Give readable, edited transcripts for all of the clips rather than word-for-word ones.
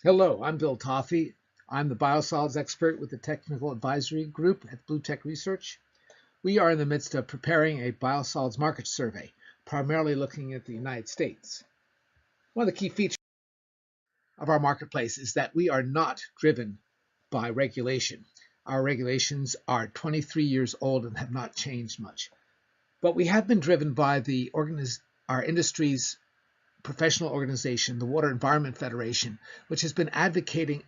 Hello, I'm Bill Toffey. I'm the biosolids expert with the Technical Advisory Group at BlueTech Research. We are in the midst of preparing a biosolids market survey, primarily looking at the United States. One of the key features of our marketplace is that we are not driven by regulation. Our regulations are 23 years old and have not changed much. But we have been driven by our industry's professional organization, the Water Environment Federation, which has been advocating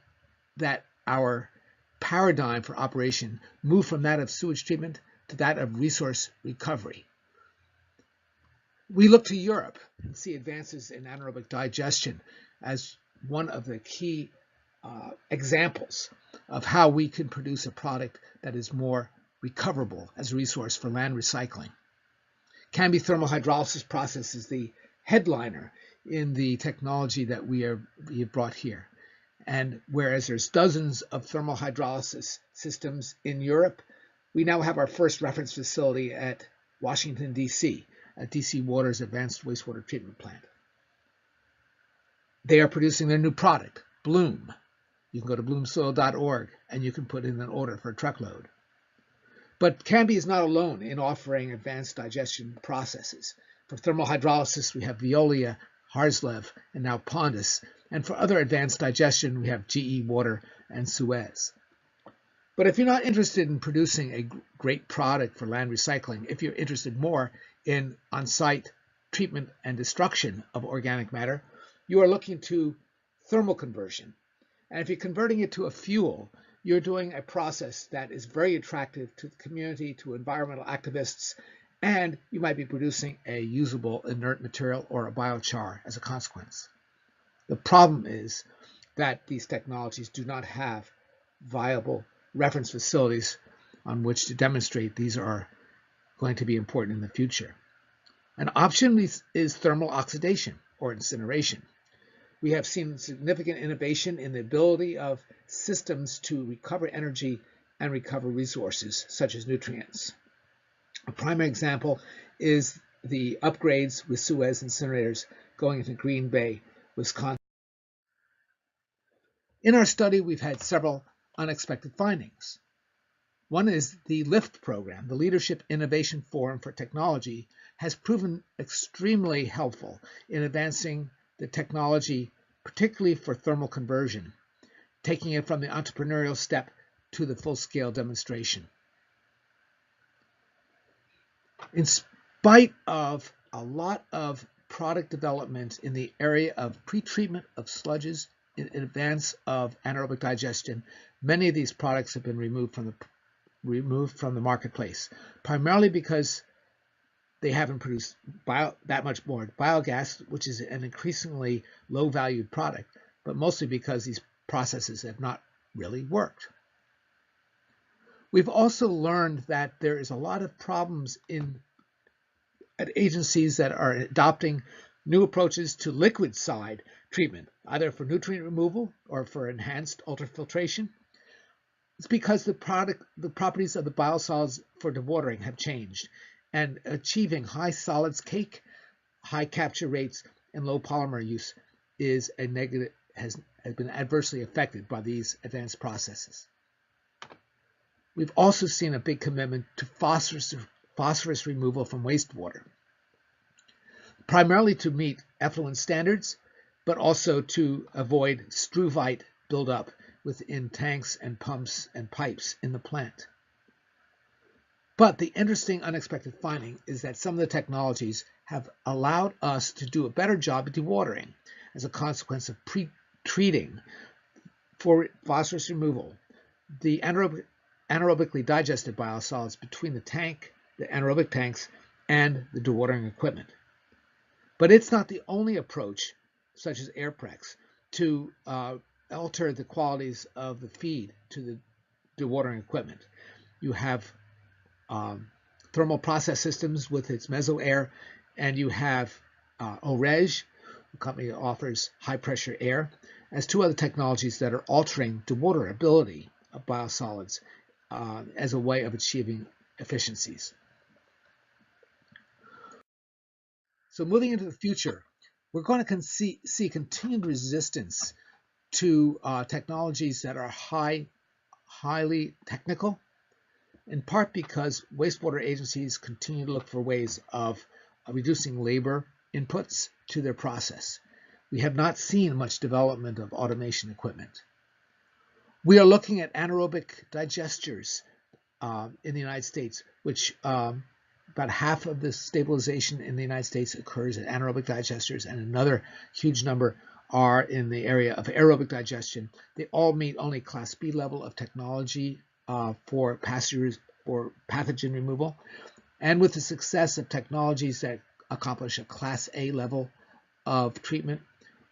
that our paradigm for operation move from that of sewage treatment to that of resource recovery. We look to Europe and see advances in anaerobic digestion as one of the key examples of how we can produce a product that is more recoverable as a resource for land recycling. Canby thermal hydrolysis process is the headliner in the technology that we have brought here. And whereas there's dozens of thermal hydrolysis systems in Europe, we now have our first reference facility at Washington, D.C., at DC Water's Advanced Wastewater Treatment Plant. They are producing their new product, Bloom. You can go to bloomsoil.org and you can put in an order for a truckload. But Canby is not alone in offering advanced digestion processes. For thermal hydrolysis, we have Veolia, Harslev, and now Pondus. And for other advanced digestion, we have GE Water and Suez. But if you're not interested in producing a great product for land recycling, if you're interested more in on-site treatment and destruction of organic matter, you are looking to thermal conversion. And if you're converting it to a fuel, you're doing a process that is very attractive to the community, to environmental activists, and you might be producing a usable inert material or a biochar as a consequence. The problem is that these technologies do not have viable reference facilities on which to demonstrate these are going to be important in the future. An option is thermal oxidation or incineration. We have seen significant innovation in the ability of systems to recover energy and recover resources, such as nutrients. A primary example is the upgrades with Suez incinerators going into Green Bay, Wisconsin. In our study, we've had several unexpected findings. One is the LIFT program, the Leadership Innovation Forum for Technology, has proven extremely helpful in advancing the technology, particularly for thermal conversion, taking it from the entrepreneurial step to the full-scale demonstration. In spite of a lot of product development in the area of pretreatment of sludges in advance of anaerobic digestion, many of these products have been removed from the marketplace, primarily because they haven't produced that much more biogas, which is an increasingly low-valued product, but mostly because these processes have not really worked. We've also learned that there is a lot of problems at agencies that are adopting new approaches to liquid side treatment, either for nutrient removal or for enhanced ultrafiltration. It's because the properties of the biosolids for dewatering have changed, and achieving high solids cake, high capture rates, and low polymer use is a negative, has been adversely affected by these advanced processes. We've also seen a big commitment to phosphorus removal from wastewater, primarily to meet effluent standards, but also to avoid struvite buildup within tanks and pumps and pipes in the plant. But the interesting unexpected finding is that some of the technologies have allowed us to do a better job at dewatering as a consequence of pre-treating for phosphorus removal the anaerobically digested biosolids between the anaerobic tanks, and the dewatering equipment. But it's not the only approach, such as Airprex, to alter the qualities of the feed to the dewatering equipment. You have thermal process systems with its meso-air, and you have OREG, a company that offers high-pressure air, as two other technologies that are altering dewaterability of biosolids as a way of achieving efficiencies. So moving into the future, we're going to see continued resistance to technologies that are highly technical, in part because wastewater agencies continue to look for ways of reducing labor inputs to their process. We have not seen much development of automation equipment. We are looking at anaerobic digesters in the United States, which about half of the stabilization in the United States occurs at anaerobic digesters, and another huge number are in the area of aerobic digestion. They all meet only Class B level of technology for pathogen removal. And with the success of technologies that accomplish a Class A level of treatment,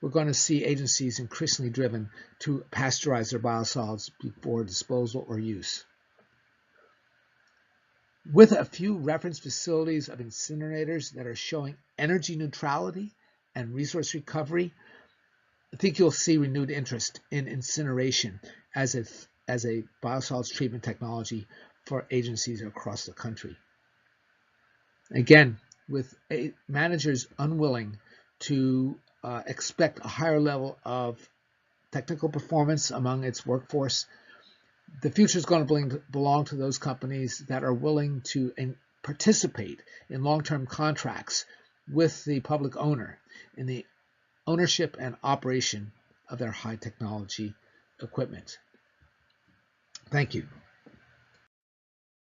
we're going to see agencies increasingly driven to pasteurize their biosolids before disposal or use. With a few reference facilities of incinerators that are showing energy neutrality and resource recovery, I think you'll see renewed interest in incineration as a biosolids treatment technology for agencies across the country. Again, with managers unwilling to expect a higher level of technical performance among its workforce, the future is going to belong to those companies that are willing to participate in long-term contracts with the public owner in the ownership and operation of their high technology equipment. Thank you.